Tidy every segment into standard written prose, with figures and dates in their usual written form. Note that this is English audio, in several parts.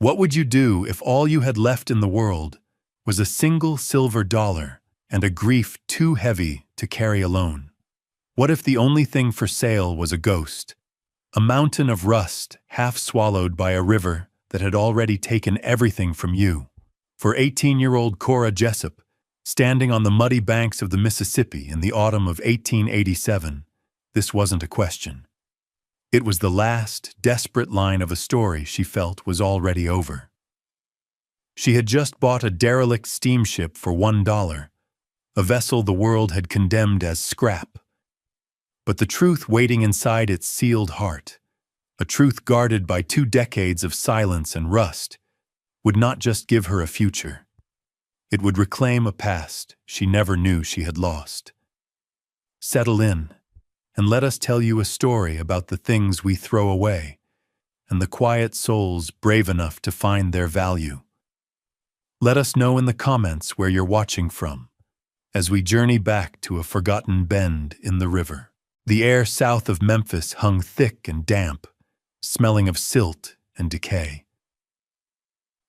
What would you do if all you had left in the world was a single silver dollar and a grief too heavy to carry alone? What if the only thing for sale was a ghost, a mountain of rust half swallowed by a river that had already taken everything from you? For 18-year-old Cora Jessup, standing on the muddy banks of the Mississippi in the autumn of 1887, this wasn't a question. It was the last, desperate line of a story she felt was already over. She had just bought a derelict steamship for $1, a vessel the world had condemned as scrap. But the truth waiting inside its sealed heart, a truth guarded by 2 decades of silence and rust, would not just give her a future. It would reclaim a past she never knew she had lost. Settle in, and let us tell you a story about the things we throw away, and the quiet souls brave enough to find their value. Let us know in the comments where you're watching from, as we journey back to a forgotten bend in the river. The air south of Memphis hung thick and damp, smelling of silt and decay.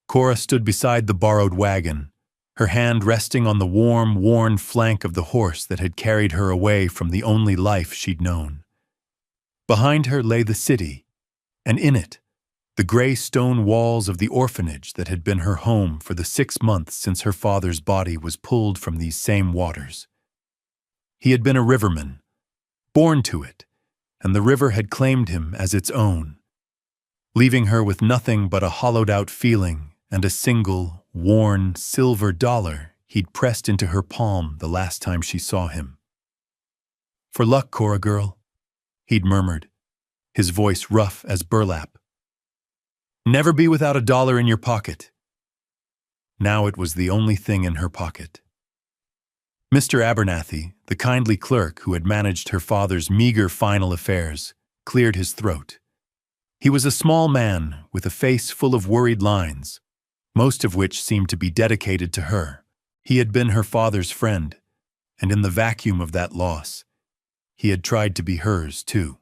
Cora stood beside the borrowed wagon, her hand resting on the warm, worn flank of the horse that had carried her away from the only life she'd known. Behind her lay the city, and in it, the gray stone walls of the orphanage that had been her home for the 6 months since her father's body was pulled from these same waters. He had been a riverman, born to it, and the river had claimed him as its own, leaving her with nothing but a hollowed-out feeling and a single, worn, silver dollar he'd pressed into her palm the last time she saw him. "For luck, Cora girl," he'd murmured, his voice rough as burlap. "Never be without a dollar in your pocket." Now it was the only thing in her pocket. Mr. Abernathy, the kindly clerk who had managed her father's meager final affairs, cleared his throat. He was a small man with a face full of worried lines, most of which seemed to be dedicated to her. He had been her father's friend, and in the vacuum of that loss, he had tried to be hers too.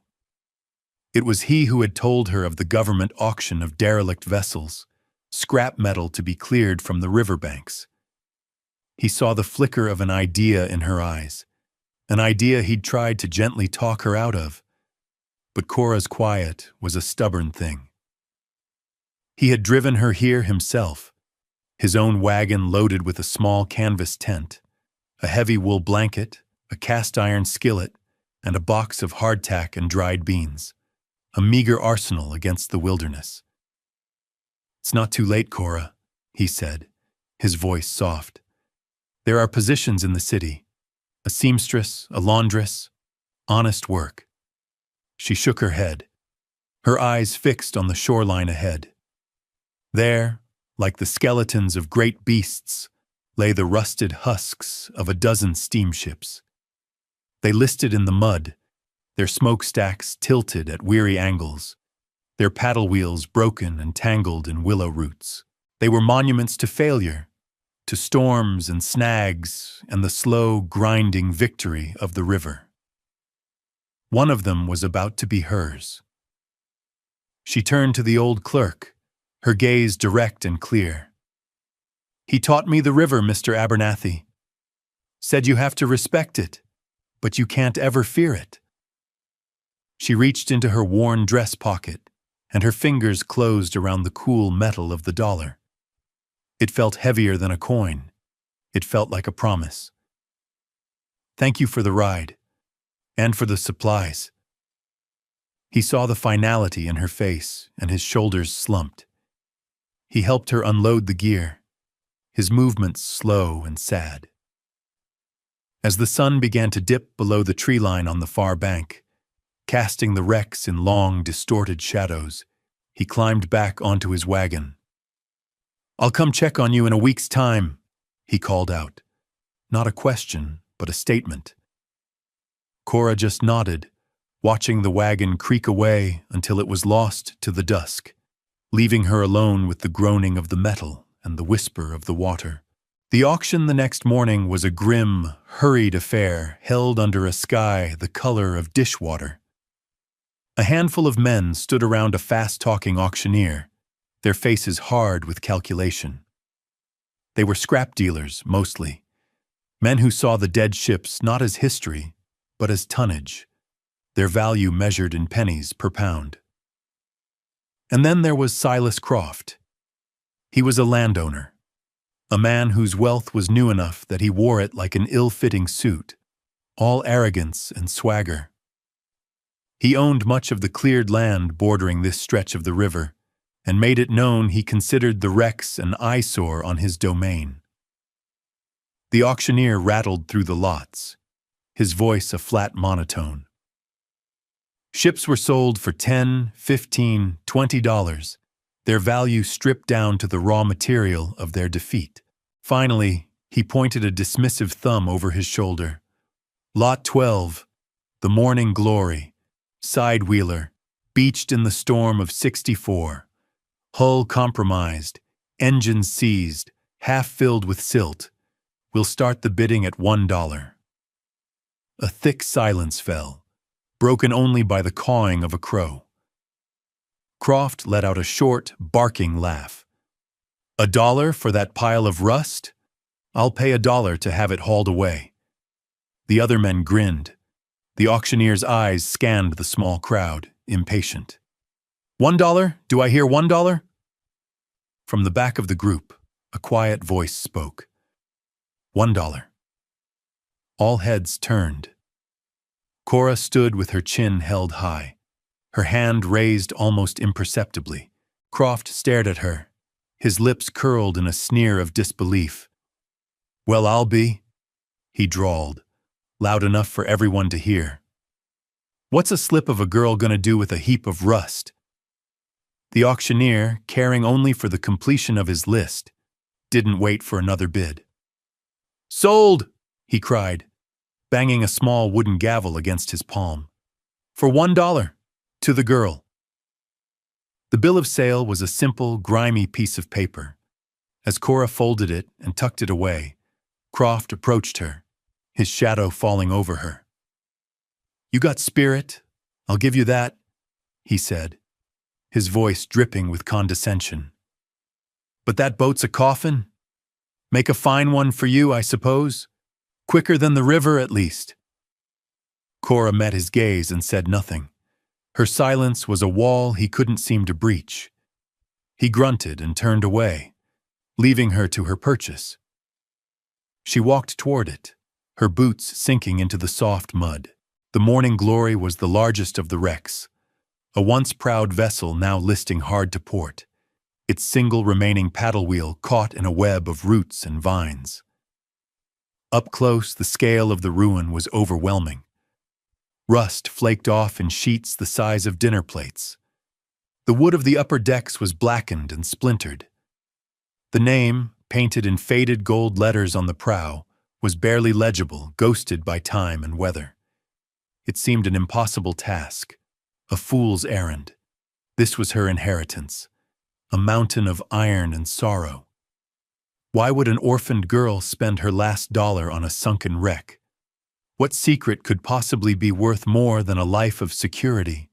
It was he who had told her of the government auction of derelict vessels, scrap metal to be cleared from the riverbanks. He saw the flicker of an idea in her eyes, an idea he'd tried to gently talk her out of. But Cora's quiet was a stubborn thing. He had driven her here himself, his own wagon loaded with a small canvas tent, a heavy wool blanket, a cast-iron skillet, and a box of hardtack and dried beans, a meager arsenal against the wilderness. "It's not too late, Cora," he said, his voice soft. "There are positions in the city, a seamstress, a laundress, honest work." She shook her head, her eyes fixed on the shoreline ahead. There, like the skeletons of great beasts, lay the rusted husks of a dozen steamships. They listed in the mud, their smokestacks tilted at weary angles, their paddle wheels broken and tangled in willow roots. They were monuments to failure, to storms and snags and the slow, grinding victory of the river. One of them was about to be hers. She turned to the old clerk, her gaze direct and clear. "He taught me the river, Mr. Abernathy. Said you have to respect it, but you can't ever fear it." She reached into her worn dress pocket, and her fingers closed around the cool metal of the dollar. It felt heavier than a coin. It felt like a promise. "Thank you for the ride, and for the supplies." He saw the finality in her face, and his shoulders slumped. He helped her unload the gear, his movements slow and sad. As the sun began to dip below the tree line on the far bank, casting the wrecks in long, distorted shadows, he climbed back onto his wagon. "I'll come check on you in a week's time," he called out. Not a question, but a statement. Cora just nodded, watching the wagon creak away until it was lost to the dusk, leaving her alone with the groaning of the metal and the whisper of the water. The auction the next morning was a grim, hurried affair held under a sky the color of dishwater. A handful of men stood around a fast-talking auctioneer, their faces hard with calculation. They were scrap dealers, mostly. Men who saw the dead ships not as history, but as tonnage, their value measured in pennies per pound. And then there was Silas Croft. He was a landowner, a man whose wealth was new enough that he wore it like an ill-fitting suit, all arrogance and swagger. He owned much of the cleared land bordering this stretch of the river, and made it known he considered the wrecks an eyesore on his domain. The auctioneer rattled through the lots, his voice a flat monotone. Ships were sold for $10, $15, $20, their value stripped down to the raw material of their defeat. Finally, he pointed a dismissive thumb over his shoulder. Lot 12, the Morning Glory, side-wheeler, beached in the storm of '64, hull compromised, engines seized, half filled with silt. We'll start the bidding at $1. A thick silence fell, broken only by the cawing of a crow. Croft let out a short, barking laugh. $1 for that pile of rust? I'll pay $1 to have it hauled away. The other men grinned. The auctioneer's eyes scanned the small crowd, impatient. $1? Do I hear $1? From the back of the group, a quiet voice spoke. $1. All heads turned. Cora stood with her chin held high, her hand raised almost imperceptibly. Croft stared at her, his lips curled in a sneer of disbelief. Well, I'll be, he drawled, loud enough for everyone to hear. What's a slip of a girl gonna do with a heap of rust? The auctioneer, caring only for the completion of his list, didn't wait for another bid. Sold, he cried, banging a small wooden gavel against his palm. For $1, to the girl. The bill of sale was a simple, grimy piece of paper. As Cora folded it and tucked it away, Croft approached her, his shadow falling over her. You got spirit, I'll give you that, he said, his voice dripping with condescension. But that boat's a coffin? Make a fine one for you, I suppose? Quicker than the river, at least. Cora met his gaze and said nothing. Her silence was a wall he couldn't seem to breach. He grunted and turned away, leaving her to her purchase. She walked toward it, her boots sinking into the soft mud. The Morning Glory was the largest of the wrecks, a once proud vessel now listing hard to port, its single remaining paddle wheel caught in a web of roots and vines. Up close, the scale of the ruin was overwhelming. Rust flaked off in sheets the size of dinner plates. The wood of the upper decks was blackened and splintered. The name, painted in faded gold letters on the prow, was barely legible, ghosted by time and weather. It seemed an impossible task, a fool's errand. This was her inheritance, a mountain of iron and sorrow. Why would an orphaned girl spend her last dollar on a sunken wreck? What secret could possibly be worth more than a life of security?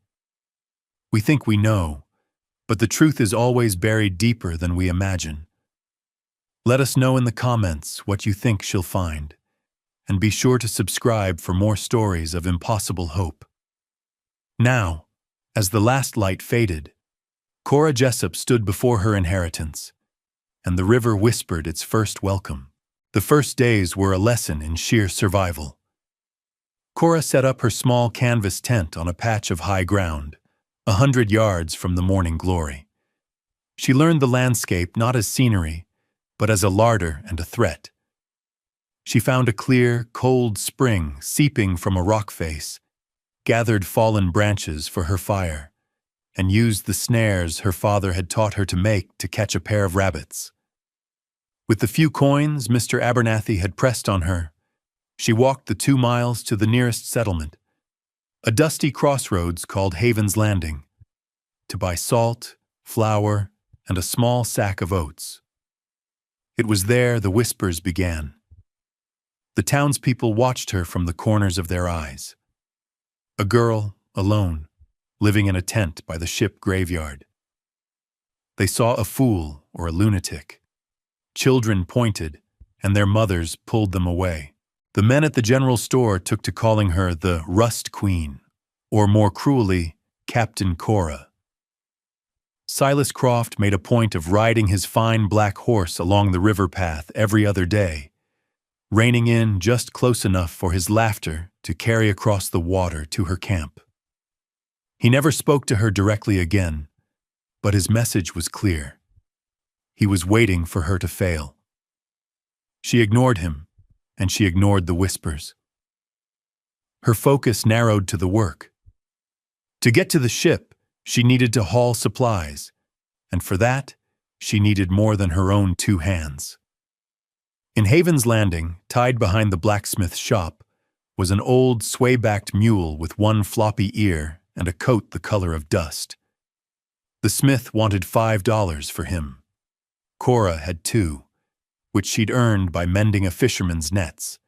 We think we know, but the truth is always buried deeper than we imagine. Let us know in the comments what you think she'll find, and be sure to subscribe for more stories of impossible hope. Now, as the last light faded, Cora Jessup stood before her inheritance, and the river whispered its first welcome. The first days were a lesson in sheer survival. Cora set up her small canvas tent on a patch of high ground, 100 yards from the Morning Glory. She learned the landscape not as scenery, but as a larder and a threat. She found a clear, cold spring seeping from a rock face, gathered fallen branches for her fire, and used the snares her father had taught her to make to catch a pair of rabbits. With the few coins Mr. Abernathy had pressed on her, she walked the 2 miles to the nearest settlement, a dusty crossroads called Haven's Landing, to buy salt, flour, and a small sack of oats. It was there the whispers began. The townspeople watched her from the corners of their eyes. A girl, alone, living in a tent by the ship graveyard. They saw a fool or a lunatic. Children pointed, and their mothers pulled them away. The men at the general store took to calling her the Rust Queen, or more cruelly, Captain Cora. Silas Croft made a point of riding his fine black horse along the river path every other day, reining in just close enough for his laughter to carry across the water to her camp. He never spoke to her directly again, but his message was clear. He was waiting for her to fail. She ignored him, and she ignored the whispers. Her focus narrowed to the work. To get to the ship, she needed to haul supplies, and for that, she needed more than her own 2 hands. In Haven's Landing, tied behind the blacksmith's shop, was an old sway-backed mule with 1 floppy ear and a coat the color of dust. The smith wanted $5 for him. Cora had 2, which she'd earned by mending a fisherman's nets.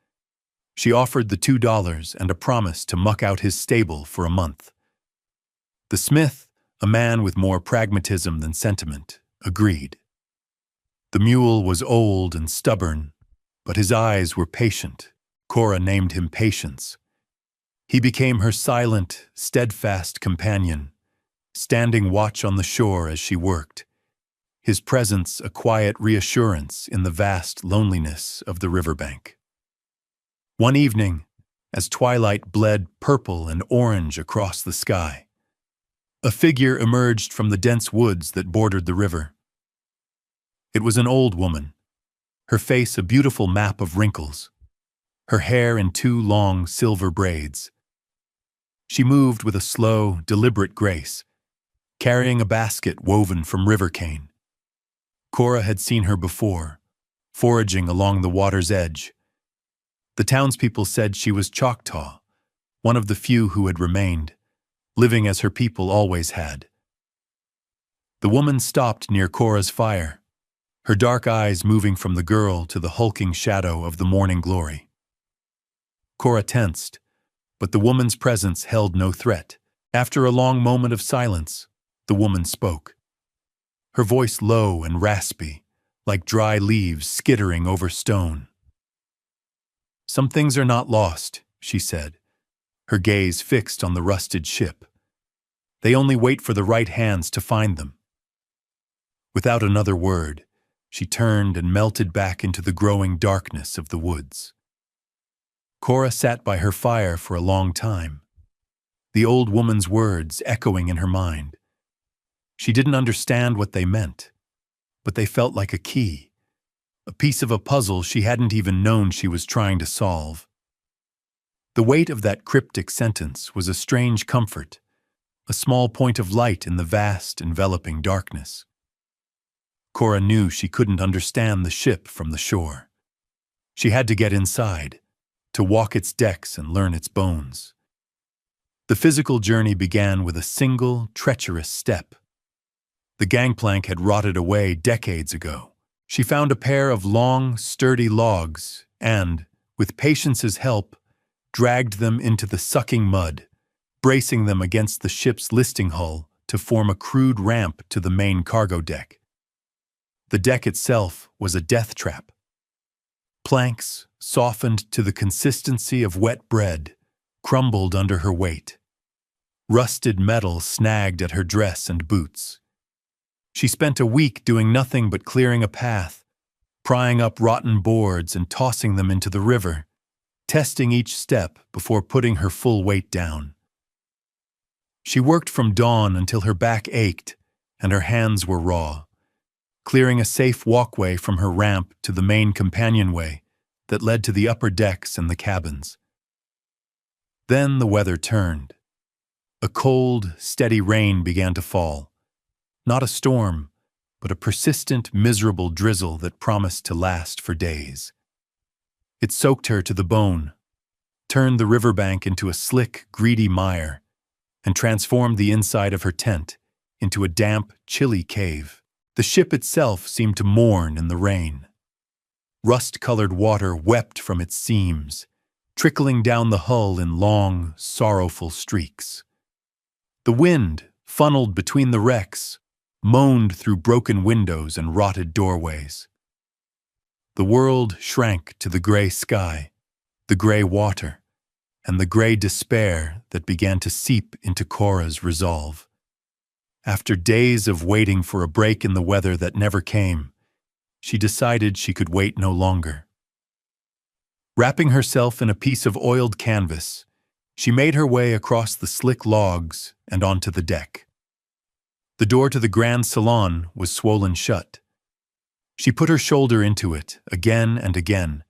She offered the $2 and a promise to muck out his stable for a month. The smith, a man with more pragmatism than sentiment, agreed. The mule was old and stubborn, but his eyes were patient. Cora named him Patience. He became her silent, steadfast companion, standing watch on the shore as she worked, his presence a quiet reassurance in the vast loneliness of the riverbank. One evening, as twilight bled purple and orange across the sky, a figure emerged from the dense woods that bordered the river. It was an old woman, her face a beautiful map of wrinkles, her hair in 2 long silver braids. She moved with a slow, deliberate grace, carrying a basket woven from river cane. Cora had seen her before, foraging along the water's edge. The townspeople said she was Choctaw, one of the few who had remained, living as her people always had. The woman stopped near Cora's fire, her dark eyes moving from the girl to the hulking shadow of the morning glory. Cora tensed, but the woman's presence held no threat. After a long moment of silence, the woman spoke. Her voice low and raspy, like dry leaves skittering over stone. "Some things are not lost," she said, her gaze fixed on the rusted ship. "They only wait for the right hands to find them." Without another word, she turned and melted back into the growing darkness of the woods. Cora sat by her fire for a long time, the old woman's words echoing in her mind. She didn't understand what they meant, but they felt like a key, a piece of a puzzle she hadn't even known she was trying to solve. The weight of that cryptic sentence was a strange comfort, a small point of light in the vast, enveloping darkness. Cora knew she couldn't understand the ship from the shore. She had to get inside, to walk its decks and learn its bones. The physical journey began with a single, treacherous step. The gangplank had rotted away decades ago. She found a pair of long, sturdy logs and, with Patience's help, dragged them into the sucking mud, bracing them against the ship's listing hull to form a crude ramp to the main cargo deck. The deck itself was a death trap. Planks, softened to the consistency of wet bread, crumbled under her weight. Rusted metal snagged at her dress and boots. She spent a week doing nothing but clearing a path, prying up rotten boards and tossing them into the river, testing each step before putting her full weight down. She worked from dawn until her back ached and her hands were raw, clearing a safe walkway from her ramp to the main companionway that led to the upper decks and the cabins. Then the weather turned. A cold, steady rain began to fall. Not a storm, but a persistent, miserable drizzle that promised to last for days. It soaked her to the bone, turned the riverbank into a slick, greedy mire, and transformed the inside of her tent into a damp, chilly cave. The ship itself seemed to mourn in the rain. Rust-colored water wept from its seams, trickling down the hull in long, sorrowful streaks. The wind, funneled between the wrecks, moaned through broken windows and rotted doorways. The world shrank to the gray sky, the gray water, and the gray despair that began to seep into Cora's resolve. After days of waiting for a break in the weather that never came, she decided she could wait no longer. Wrapping herself in a piece of oiled canvas, she made her way across the slick logs and onto the deck. The door to the grand salon was swollen shut. She put her shoulder into it again and again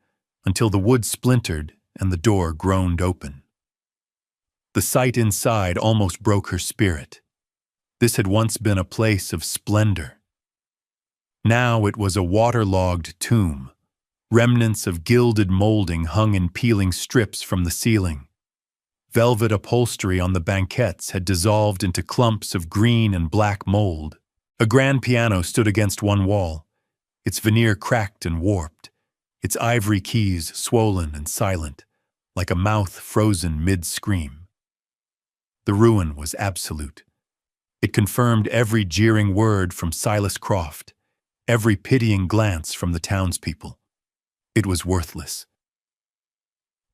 until the wood splintered and the door groaned open. The sight inside almost broke her spirit. This had once been a place of splendor. Now it was a waterlogged tomb. Remnants of gilded molding hung in peeling strips from the ceiling. Velvet upholstery on the banquettes had dissolved into clumps of green and black mold. A grand piano stood against one wall, its veneer cracked and warped, its ivory keys swollen and silent, like a mouth frozen mid-scream. The ruin was absolute. It confirmed every jeering word from Silas Croft, every pitying glance from the townspeople. It was worthless.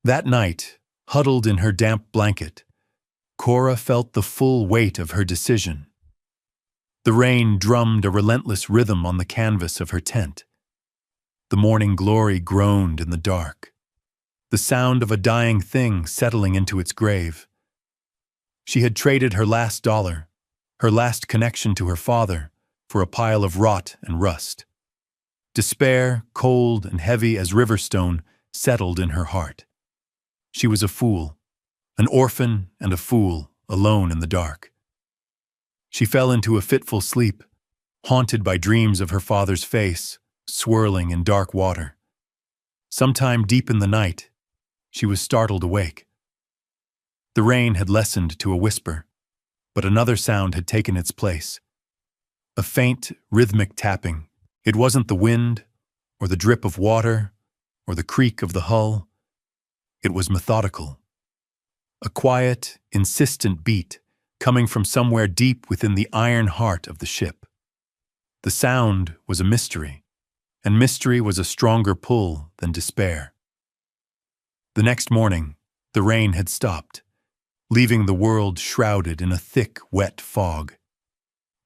That night, huddled in her damp blanket, Cora felt the full weight of her decision. The rain drummed a relentless rhythm on the canvas of her tent. The morning glory groaned in the dark, the sound of a dying thing settling into its grave. She had traded her last dollar, her last connection to her father, for a pile of rot and rust. Despair, cold and heavy as riverstone, settled in her heart. She was a fool, an orphan and a fool, alone in the dark. She fell into a fitful sleep, haunted by dreams of her father's face, swirling in dark water. Sometime deep in the night, she was startled awake. The rain had lessened to a whisper, but another sound had taken its place. A faint, rhythmic tapping. It wasn't the wind, or the drip of water, or the creak of the hull. It was methodical. A quiet, insistent beat coming from somewhere deep within the iron heart of the ship. The sound was a mystery, and mystery was a stronger pull than despair. The next morning, the rain had stopped, leaving the world shrouded in a thick, wet fog.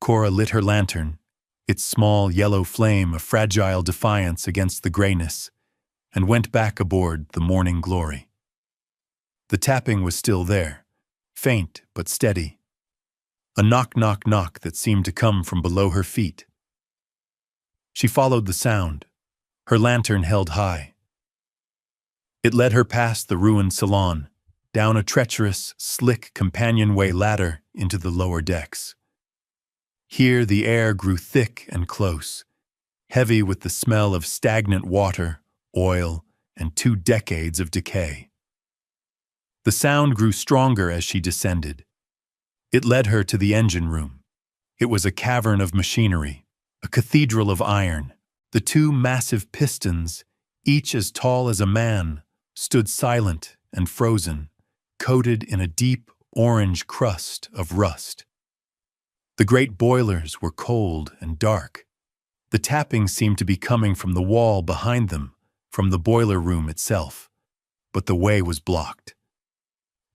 Cora lit her lantern, its small yellow flame a fragile defiance against the grayness, and went back aboard the Morning Glory. The tapping was still there, faint but steady. A knock-knock-knock that seemed to come from below her feet. She followed the sound, her lantern held high. It led her past the ruined salon, down a treacherous, slick companionway ladder into the lower decks. Here the air grew thick and close, heavy with the smell of stagnant water, oil, and 2 decades of decay. The sound grew stronger as she descended. It led her to the engine room. It was a cavern of machinery, a cathedral of iron. The 2 massive pistons, each as tall as a man, stood silent and frozen, coated in a deep orange crust of rust. The great boilers were cold and dark. The tapping seemed to be coming from the wall behind them, from the boiler room itself, but the way was blocked.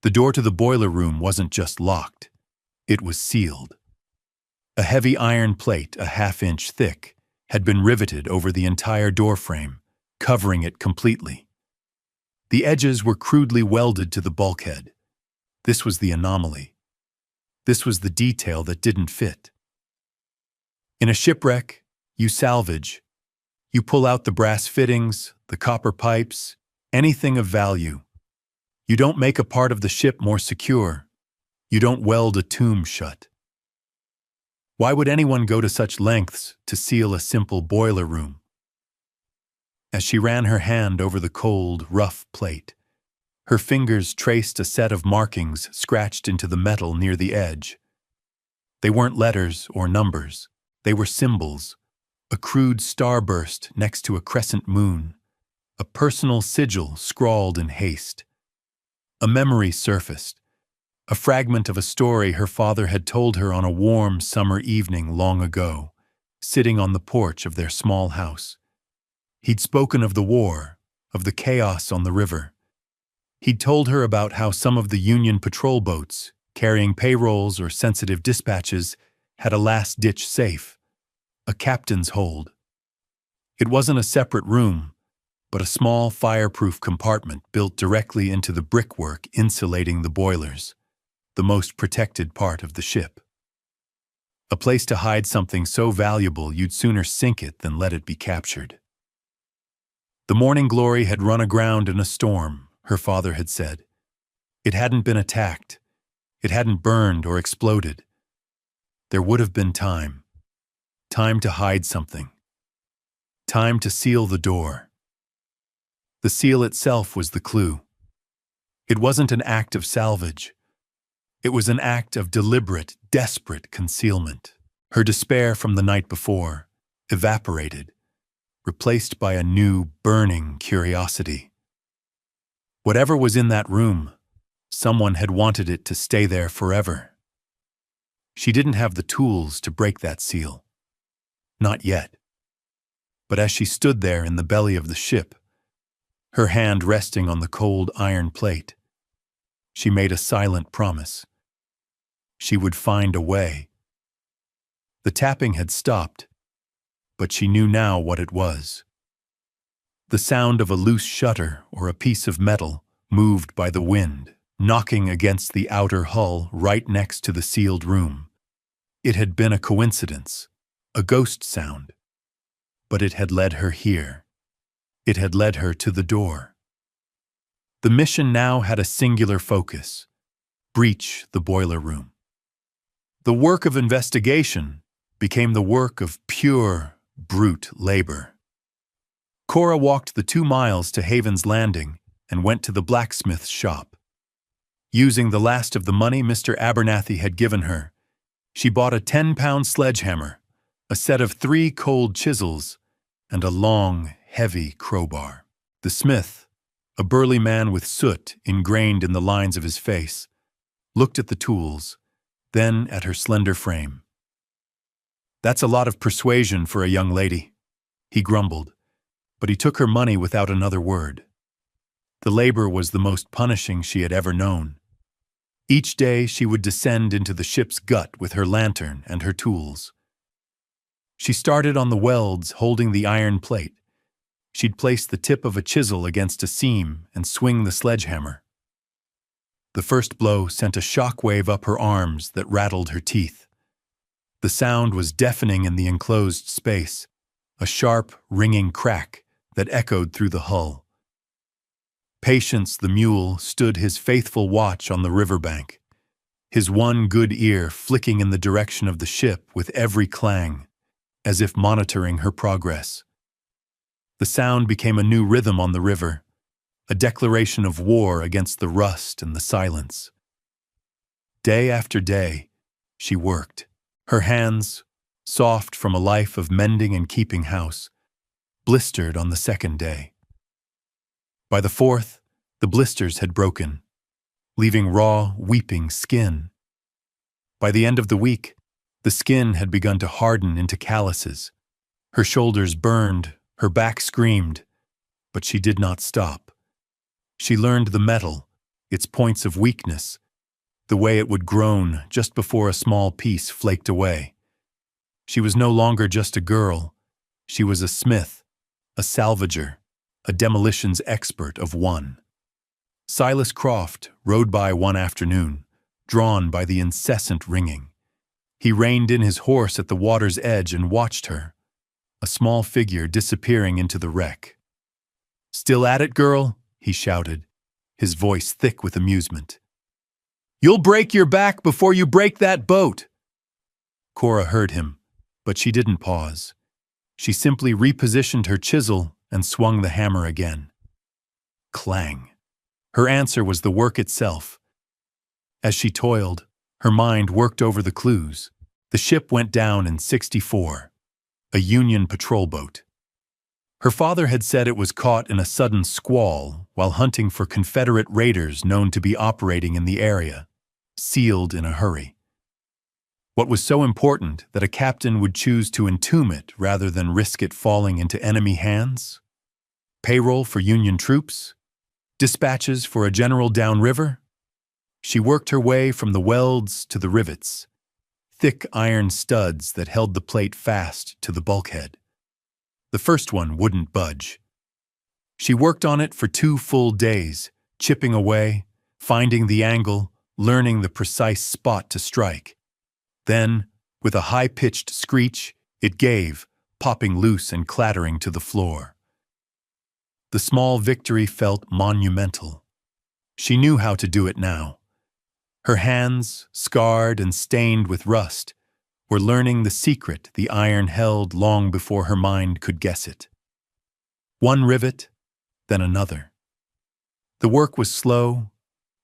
The door to the boiler room wasn't just locked, it was sealed. A heavy iron plate, a half-inch thick, had been riveted over the entire doorframe, covering it completely. The edges were crudely welded to the bulkhead. This was the anomaly. This was the detail that didn't fit. In a shipwreck, you salvage. You pull out the brass fittings, the copper pipes, anything of value. You don't make a part of the ship more secure. You don't weld a tomb shut. Why would anyone go to such lengths to seal a simple boiler room? As she ran her hand over the cold, rough plate, her fingers traced a set of markings scratched into the metal near the edge. They weren't letters or numbers. They were symbols. A crude starburst next to a crescent moon. A personal sigil scrawled in haste. A memory surfaced. a fragment of a story her father had told her on a warm summer evening long ago, sitting on the porch of their small house. He'd spoken of the war, of the chaos on the river. He'd told her about how some of the Union patrol boats, carrying payrolls or sensitive dispatches, had a last-ditch safe, a captain's hold. It wasn't a separate room, but a small fireproof compartment built directly into the brickwork insulating the boilers, the most protected part of the ship. A place to hide something so valuable you'd sooner sink it than let it be captured. The Morning Glory had run aground in a storm, her father had said. It hadn't been attacked. It hadn't burned or exploded. There would have been time. Time to hide something. Time to seal the door. The seal itself was the clue. It wasn't an act of salvage. It was an act of deliberate, desperate concealment. Her despair from the night before evaporated, replaced by a new, burning curiosity. Whatever was in that room, someone had wanted it to stay there forever. She didn't have the tools to break that seal. Not yet. But as she stood there in the belly of the ship, her hand resting on the cold iron plate, she made a silent promise. She would find a way. The tapping had stopped, but she knew now what it was. The sound of a loose shutter or a piece of metal moved by the wind, knocking against the outer hull right next to the sealed room. It had been a coincidence, a ghost sound, but it had led her here. It had led her to the door. The mission now had a singular focus: breach the boiler room. The work of investigation became the work of pure, brute labor. Cora walked the 2 miles to Haven's Landing and went to the blacksmith's shop. Using the last of the money Mr. Abernathy had given her, she bought a 10-pound sledgehammer, a set of 3 cold chisels, and a long, heavy crowbar. The smith, a burly man with soot ingrained in the lines of his face, looked at the tools, then at her slender frame. "That's a lot of persuasion for a young lady," he grumbled, but he took her money without another word. The labor was the most punishing she had ever known. Each day she would descend into the ship's gut with her lantern and her tools. She started on the welds holding the iron plate. She'd place the tip of a chisel against a seam and swing the sledgehammer. The first blow sent a shockwave up her arms that rattled her teeth. The sound was deafening in the enclosed space, a sharp, ringing crack that echoed through the hull. Patience the mule stood his faithful watch on the riverbank, his one good ear flicking in the direction of the ship with every clang, as if monitoring her progress. The sound became a new rhythm on the river, a declaration of war against the rust and the silence. Day after day, she worked, her hands, soft from a life of mending and keeping house, blistered on the second day. By the fourth, the blisters had broken, leaving raw, weeping skin. By the end of the week, the skin had begun to harden into calluses. Her shoulders burned, her back screamed, but she did not stop. She learned the metal, its points of weakness, the way it would groan just before a small piece flaked away. She was no longer just a girl. She was a smith, a salvager, a demolitions expert of one. Silas Croft rode by one afternoon, drawn by the incessant ringing. He reined in his horse at the water's edge and watched her, a small figure disappearing into the wreck. "Still at it, girl?" he shouted, his voice thick with amusement. "You'll break your back before you break that boat." Cora heard him, but she didn't pause. She simply repositioned her chisel and swung the hammer again. Clang. Her answer was the work itself. As she toiled, her mind worked over the clues. The ship went down in '64, a Union patrol boat. Her father had said it was caught in a sudden squall while hunting for Confederate raiders known to be operating in the area. sealed in a hurry. What was so important that a captain would choose to entomb it rather than risk it falling into enemy hands? Payroll for Union troops? Dispatches for a general downriver? She worked her way from the welds to the rivets, thick iron studs that held the plate fast to the bulkhead. The first one wouldn't budge. She worked on it for 2 full days, chipping away, finding the angle, learning the precise spot to strike. Then, with a high-pitched screech, it gave, popping loose and clattering to the floor. The small victory felt monumental. She knew how to do it now. Her hands, scarred and stained with rust, were learning the secret the iron held long before her mind could guess it. One rivet, then another. The work was slow,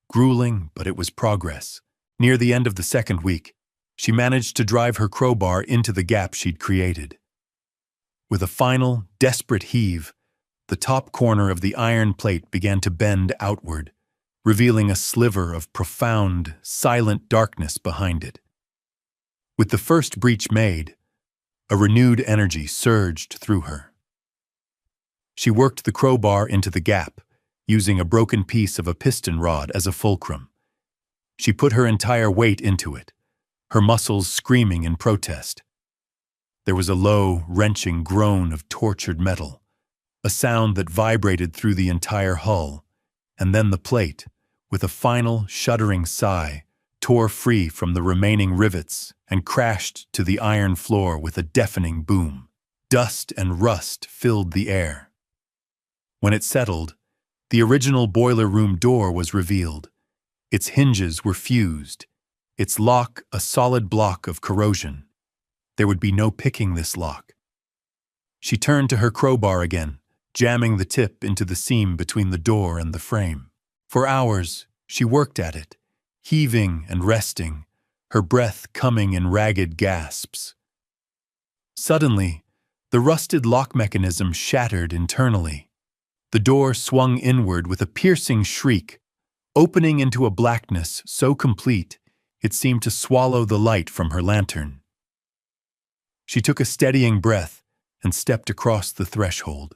grueling, but it was progress. Near the end of the 2nd week, she managed to drive her crowbar into the gap she'd created. With a final, desperate heave, the top corner of the iron plate began to bend outward, revealing a sliver of profound, silent darkness behind it. With the first breach made, a renewed energy surged through her. She worked the crowbar into the gap, using a broken piece of a piston rod as a fulcrum. She put her entire weight into it, her muscles screaming in protest. There was a low, wrenching groan of tortured metal, a sound that vibrated through the entire hull, and then the plate, with a final, shuddering sigh, tore free from the remaining rivets and crashed to the iron floor with a deafening boom. Dust and rust filled the air. When it settled, the original boiler room door was revealed. Its hinges were fused, its lock a solid block of corrosion. There would be no picking this lock. She turned to her crowbar again, jamming the tip into the seam between the door and the frame. For hours, she worked at it, heaving and resting, her breath coming in ragged gasps. Suddenly, the rusted lock mechanism shattered internally. The door swung inward with a piercing shriek, opening into a blackness so complete it seemed to swallow the light from her lantern. She took a steadying breath and stepped across the threshold.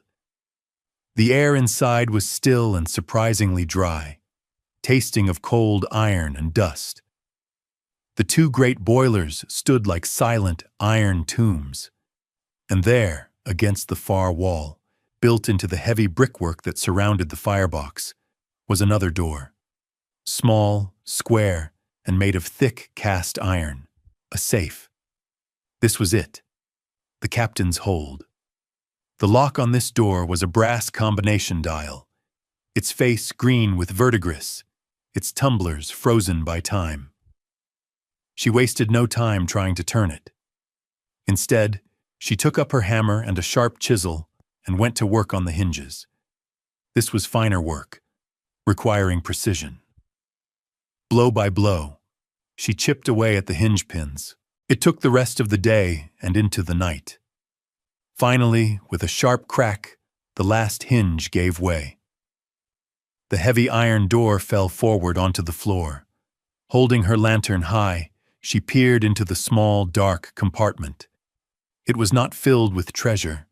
The air inside was still and surprisingly dry, tasting of cold iron and dust. The 2 great boilers stood like silent iron tombs, and there, against the far wall, built into the heavy brickwork that surrounded the firebox, was another door. Small, square, and made of thick cast iron, a safe. This was it, the captain's hold. The lock on this door was a brass combination dial, its face green with verdigris, its tumblers frozen by time. She wasted no time trying to turn it. Instead, she took up her hammer and a sharp chisel and went to work on the hinges. This was finer work, requiring precision. Blow by blow, she chipped away at the hinge pins. It took the rest of the day and into the night. Finally, with a sharp crack, the last hinge gave way. The heavy iron door fell forward onto the floor. Holding her lantern high, she peered into the small, dark compartment. It was not filled with treasure,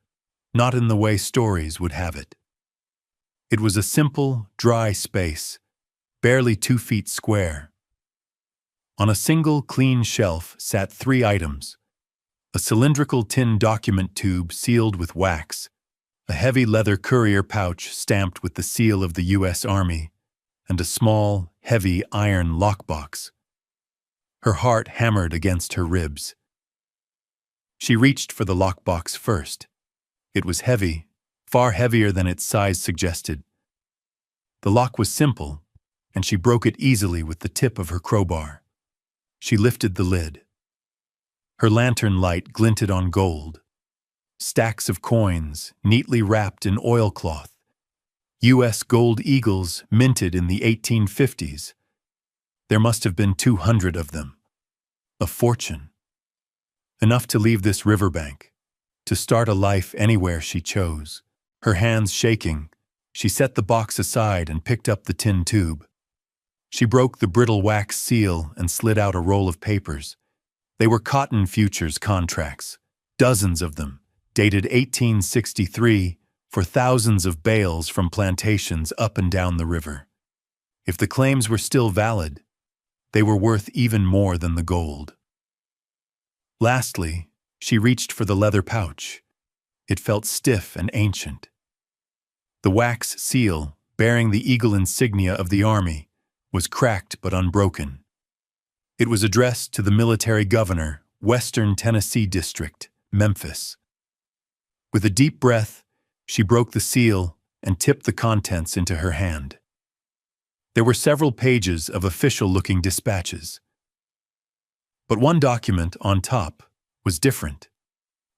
not in the way stories would have it. It was a simple, dry space, barely 2 feet square. On a single clean shelf sat 3 items: a cylindrical tin document tube sealed with wax, a heavy leather courier pouch stamped with the seal of the U.S. Army, and a small, heavy iron lockbox. Her heart hammered against her ribs. She reached for the lockbox first. It was heavy, far heavier than its size suggested. The lock was simple, and she broke it easily with the tip of her crowbar. She lifted the lid. Her lantern light glinted on gold. Stacks of coins, neatly wrapped in oilcloth. U.S. gold eagles minted in the 1850s. There must have been 200 of them. A fortune. Enough to leave this riverbank, to start a life anywhere she chose. Her hands shaking, she set the box aside and picked up the tin tube. She broke the brittle wax seal and slid out a roll of papers. They were cotton futures contracts, dozens of them, dated 1863, for thousands of bales from plantations up and down the river. If the claims were still valid, they were worth even more than the gold. Lastly, she reached for the leather pouch. It felt stiff and ancient. The wax seal, bearing the eagle insignia of the army, was cracked but unbroken. It was addressed to the military governor, Western Tennessee District, Memphis. With a deep breath, she broke the seal and tipped the contents into her hand. There were several pages of official-looking dispatches. But one document on top was different.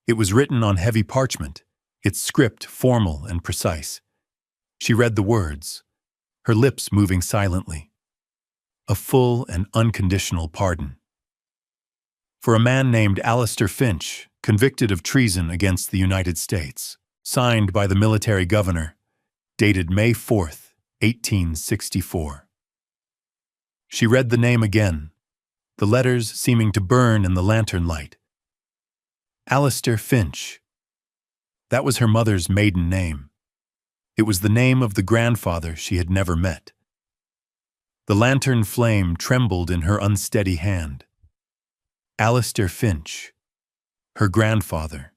It was written on heavy parchment, its script formal and precise. She read the words, her lips moving silently. A full and unconditional pardon. For a man named Alistair Finch, convicted of treason against the United States, signed by the military governor, dated May 4th, 1864. She read the name again, the letters seeming to burn in the lantern light. Alistair Finch. That was her mother's maiden name. It was the name of the grandfather she had never met. The lantern flame trembled in her unsteady hand. Alistair Finch, her grandfather,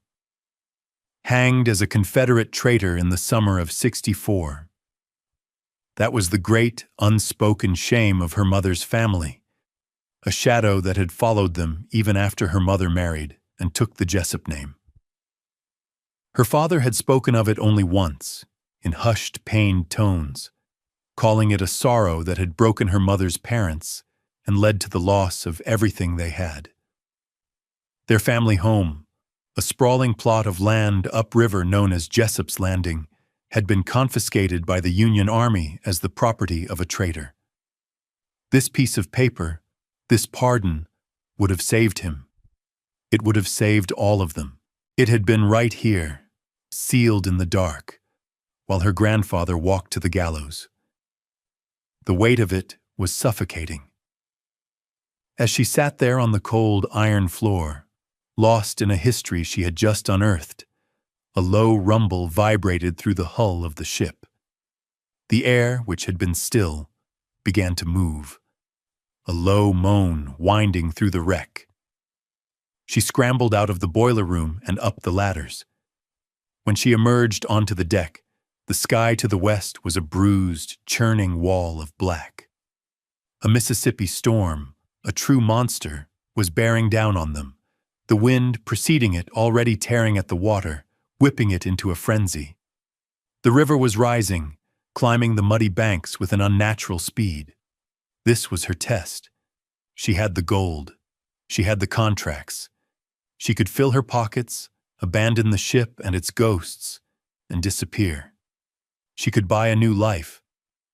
hanged as a Confederate traitor in the summer of '64. That was the great, unspoken shame of her mother's family, a shadow that had followed them even after her mother married and took the Jessup name. Her father had spoken of it only once, in hushed, pained tones, calling it a sorrow that had broken her mother's parents and led to the loss of everything they had. Their family home, a sprawling plot of land upriver known as Jessup's Landing, had been confiscated by the Union Army as the property of a traitor. This piece of paper, this pardon, would have saved him. It would have saved all of them. It had been right here, sealed in the dark, while her grandfather walked to the gallows. The weight of it was suffocating. As she sat there on the cold iron floor, lost in a history she had just unearthed, a low rumble vibrated through the hull of the ship. The air, which had been still, began to move, a low moan winding through the wreck. She scrambled out of the boiler room and up the ladders. When she emerged onto the deck, the sky to the west was a bruised, churning wall of black. A Mississippi storm, a true monster, was bearing down on them, the wind preceding it already tearing at the water, whipping it into a frenzy. The river was rising, climbing the muddy banks with an unnatural speed. This was her test. She had the gold. She had the contracts. She could fill her pockets, abandon the ship and its ghosts, and disappear. She could buy a new life,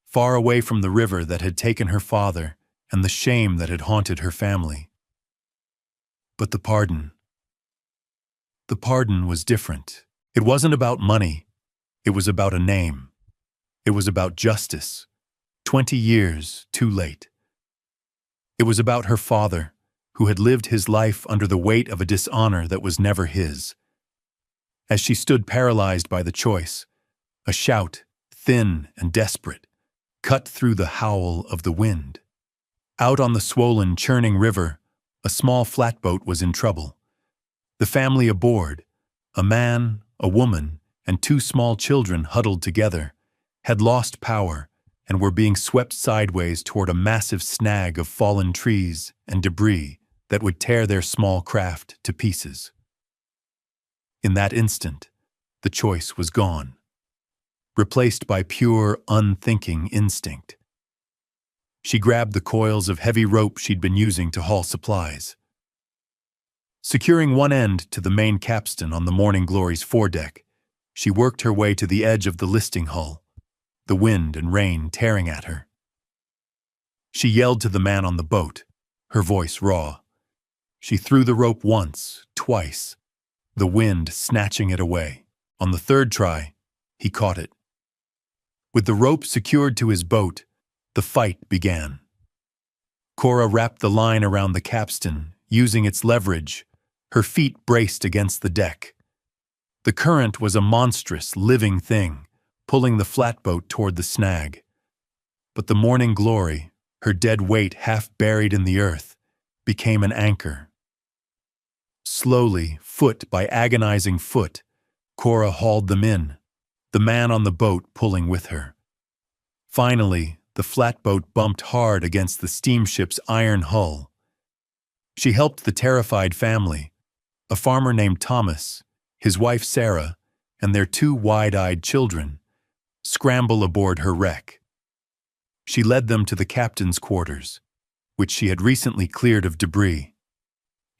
far away from the river that had taken her father and the shame that had haunted her family. But the pardon was different. It wasn't about money. It was about a name. It was about justice, 20 years too late. It was about her father, who had lived his life under the weight of a dishonor that was never his. As she stood paralyzed by the choice, a shout, thin and desperate, cut through the howl of the wind. Out on the swollen, churning river, a small flatboat was in trouble. The family aboard, a man, a woman, and 2 small children huddled together, had lost power and were being swept sideways toward a massive snag of fallen trees and debris that would tear their small craft to pieces. In that instant, the choice was gone, replaced by pure, unthinking instinct. She grabbed the coils of heavy rope she'd been using to haul supplies. Securing one end to the main capstan on the Morning Glory's foredeck, she worked her way to the edge of the listing hull, the wind and rain tearing at her. She yelled to the man on the boat, her voice raw. She threw the rope once, twice, the wind snatching it away. On the 3rd try, he caught it. With the rope secured to his boat, the fight began. Cora wrapped the line around the capstan, using its leverage, her feet braced against the deck. The current was a monstrous, living thing, pulling the flatboat toward the snag. But the Morning Glory, her dead weight half buried in the earth, became an anchor. Slowly, foot by agonizing foot, Cora hauled them in, the man on the boat pulling with her. Finally, the flatboat bumped hard against the steamship's iron hull. She helped the terrified family, a farmer named Thomas, his wife Sarah, and their two wide-eyed children, scramble aboard her wreck. She led them to the captain's quarters, which she had recently cleared of debris.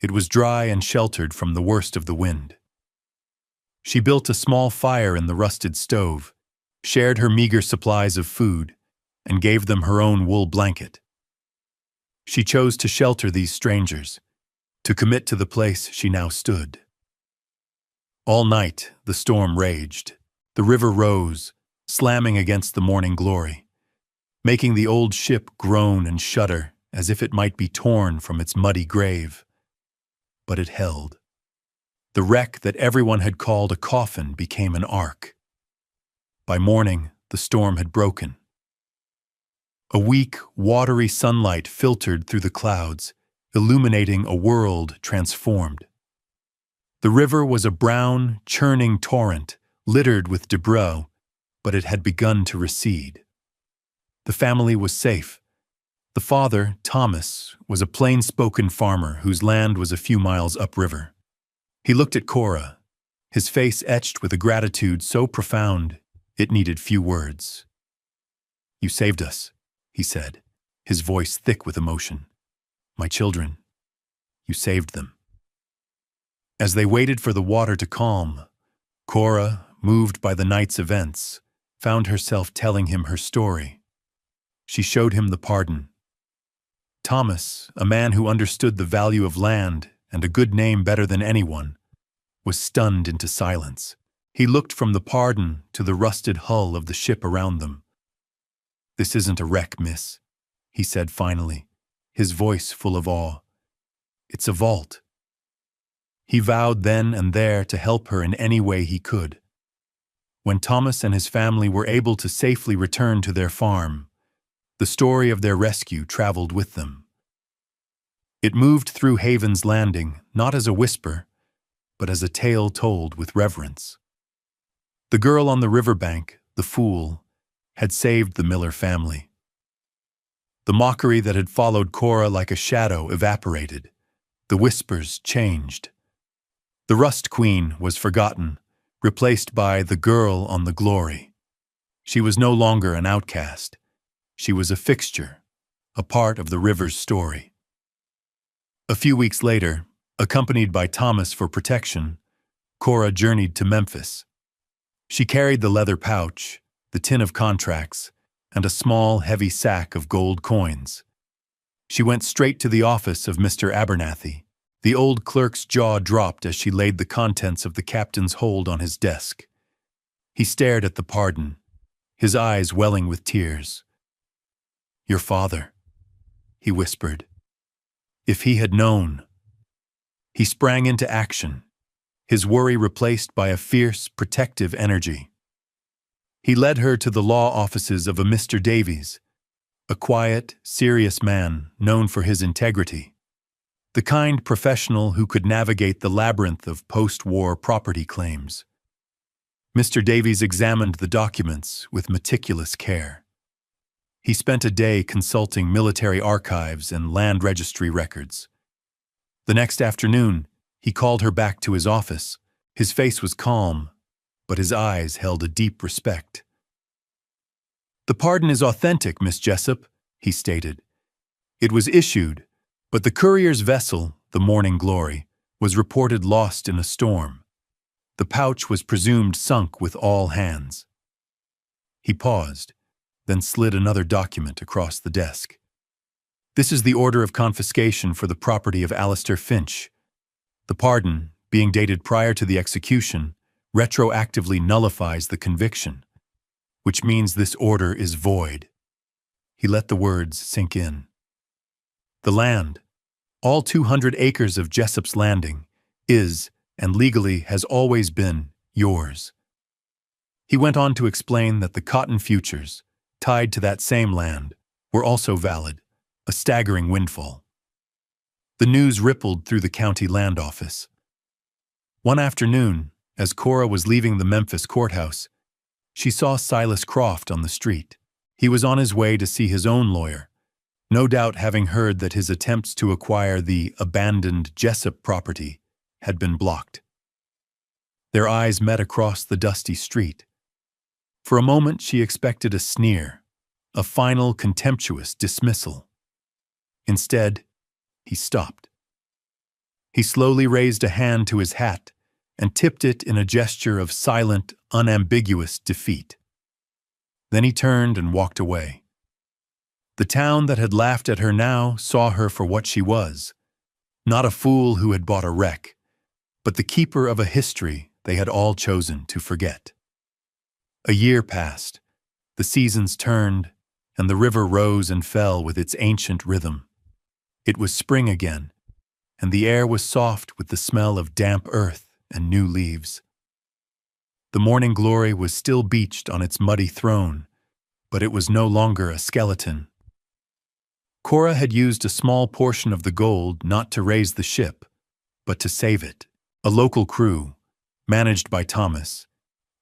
It was dry and sheltered from the worst of the wind. She built a small fire in the rusted stove, shared her meager supplies of food, and gave them her own wool blanket. She chose to shelter these strangers, to commit to the place she now stood. All night, the storm raged. The river rose, slamming against the Morning Glory, making the old ship groan and shudder as if it might be torn from its muddy grave. But it held. The wreck that everyone had called a coffin became an ark. By morning, the storm had broken. A weak, watery sunlight filtered through the clouds, illuminating a world transformed. The river was a brown, churning torrent, littered with debris, but it had begun to recede. The family was safe. The father, Thomas, was a plain-spoken farmer whose land was a few miles upriver. He looked at Cora, his face etched with a gratitude so profound it needed few words. "You saved us," he said, his voice thick with emotion. "My children, you saved them." As they waited for the water to calm, Cora, moved by the night's events, found herself telling him her story. She showed him the pardon. Thomas, a man who understood the value of land and a good name better than anyone, was stunned into silence. He looked from the pardon to the rusted hull of the ship around them. "This isn't a wreck, miss," he said finally, his voice full of awe. "It's a vault." He vowed then and there to help her in any way he could. When Thomas and his family were able to safely return to their farm, the story of their rescue traveled with them. It moved through Haven's Landing not as a whisper, but as a tale told with reverence. The girl on the riverbank, the fool, had saved the Miller family. The mockery that had followed Cora like a shadow evaporated. The whispers changed. The Rust Queen was forgotten, replaced by the girl on the Glory. She was no longer an outcast. She was a fixture, a part of the river's story. A few weeks later, accompanied by Thomas for protection, Cora journeyed to Memphis. She carried the leather pouch, the tin of contracts, and a small, heavy sack of gold coins. She went straight to the office of Mr. Abernathy. The old clerk's jaw dropped as she laid the contents of the captain's hold on his desk. He stared at the pardon, his eyes welling with tears. "Your father," he whispered. If he had known. He sprang into action, his worry replaced by a fierce, protective energy. He led her to the law offices of a Mr. Davies, a quiet, serious man known for his integrity, the kind professional who could navigate the labyrinth of post-war property claims. Mr. Davies examined the documents with meticulous care. He spent a day consulting military archives and land registry records. The next afternoon, he called her back to his office. His face was calm, but his eyes held a deep respect. "The pardon is authentic, Miss Jessup," he stated. "It was issued, but the courier's vessel, the Morning Glory, was reported lost in a storm. The pouch was presumed sunk with all hands." He paused, then slid another document across the desk. "This is the order of confiscation for the property of Alistair Finch. The pardon, being dated prior to the execution, retroactively nullifies the conviction, which means this order is void." He let the words sink in. The land, all 200 acres of Jessup's Landing, is, and legally has always been, yours. He went on to explain that the cotton futures, tied to that same land, were also valid, a staggering windfall. The news rippled through the county land office. One afternoon, as Cora was leaving the Memphis courthouse, she saw Silas Croft on the street. He was on his way to see his own lawyer, no doubt having heard that his attempts to acquire the abandoned Jessup property had been blocked. Their eyes met across the dusty street. For a moment she expected a sneer, a final contemptuous dismissal. Instead, he stopped. He slowly raised a hand to his hat and tipped it in a gesture of silent, unambiguous defeat. Then he turned and walked away. The town that had laughed at her now saw her for what she was, not a fool who had bought a wreck, but the keeper of a history they had all chosen to forget. A year passed, the seasons turned, and the river rose and fell with its ancient rhythm. It was spring again, and the air was soft with the smell of damp earth and new leaves. The morning glory was still beached on its muddy throne, but it was no longer a skeleton. Cora had used a small portion of the gold not to raise the ship, but to save it. A local crew, managed by Thomas,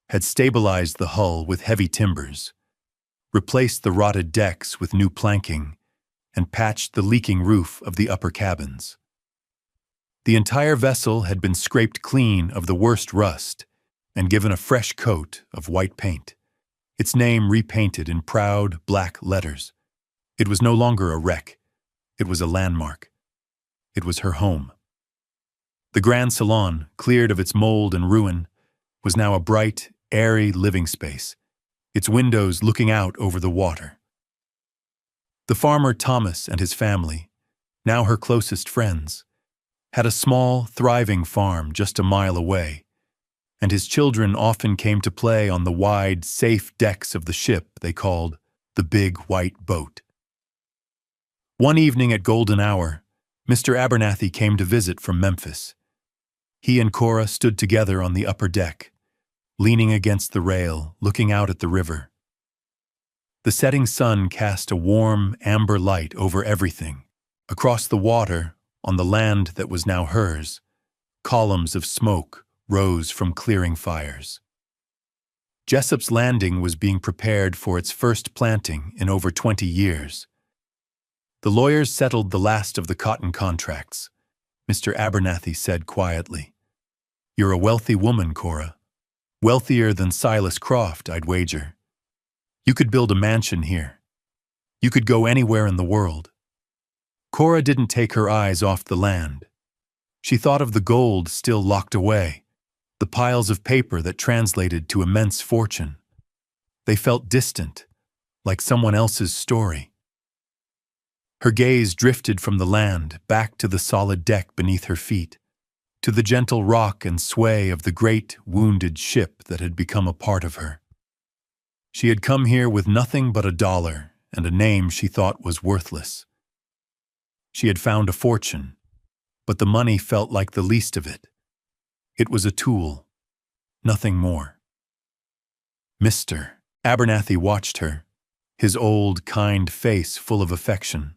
had stabilized the hull with heavy timbers, replaced the rotted decks with new planking, and patched the leaking roof of the upper cabins. The entire vessel had been scraped clean of the worst rust and given a fresh coat of white paint, its name repainted in proud black letters. It was no longer a wreck. It was a landmark. It was her home. The Grand Salon, cleared of its mold and ruin, was now a bright, airy living space, its windows looking out over the water. The farmer Thomas and his family, now her closest friends, had a small, thriving farm just a mile away, and his children often came to play on the wide, safe decks of the ship they called the Big White Boat. One evening at golden hour, Mr. Abernathy came to visit from Memphis. He and Cora stood together on the upper deck, leaning against the rail, looking out at the river. The setting sun cast a warm, amber light over everything. Across the water, on the land that was now hers, columns of smoke rose from clearing fires. Jessup's Landing was being prepared for its first planting in over 20 years. The lawyers settled the last of the cotton contracts. Mr. Abernathy said quietly, "You're a wealthy woman, Cora. Wealthier than Silas Croft, I'd wager. You could build a mansion here. You could go anywhere in the world." Cora didn't take her eyes off the land. She thought of the gold still locked away, the piles of paper that translated to immense fortune. They felt distant, like someone else's story. Her gaze drifted from the land back to the solid deck beneath her feet, to the gentle rock and sway of the great, wounded ship that had become a part of her. She had come here with nothing but $1 and a name she thought was worthless. She had found a fortune, but the money felt like the least of it. It was a tool, nothing more. Mr. Abernathy watched her, his old, kind face full of affection.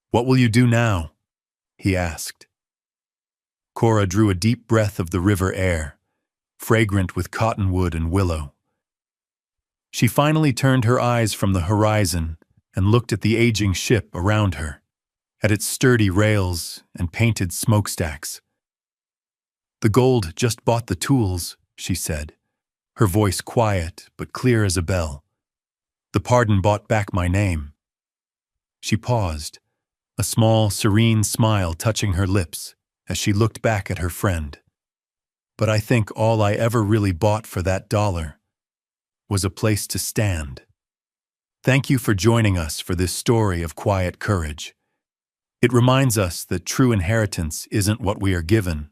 "What will you do now?" he asked. Cora drew a deep breath of the river air, fragrant with cottonwood and willow. She finally turned her eyes from the horizon and looked at the aging ship around her, at its sturdy rails and painted smokestacks. "The gold just bought the tools," she said, her voice quiet but clear as a bell. "The pardon bought back my name." She paused, a small, serene smile touching her lips as she looked back at her friend. "But I think all I ever really bought for that $1 was a place to stand." Thank you for joining us for this story of quiet courage. It reminds us that true inheritance isn't what we are given,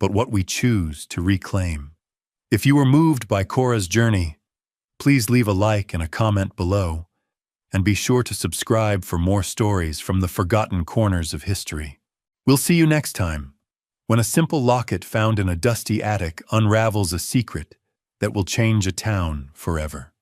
but what we choose to reclaim. If you were moved by Cora's journey, please leave a like and a comment below, and be sure to subscribe for more stories from the forgotten corners of history. We'll see you next time, when a simple locket found in a dusty attic unravels a secret that will change a town forever.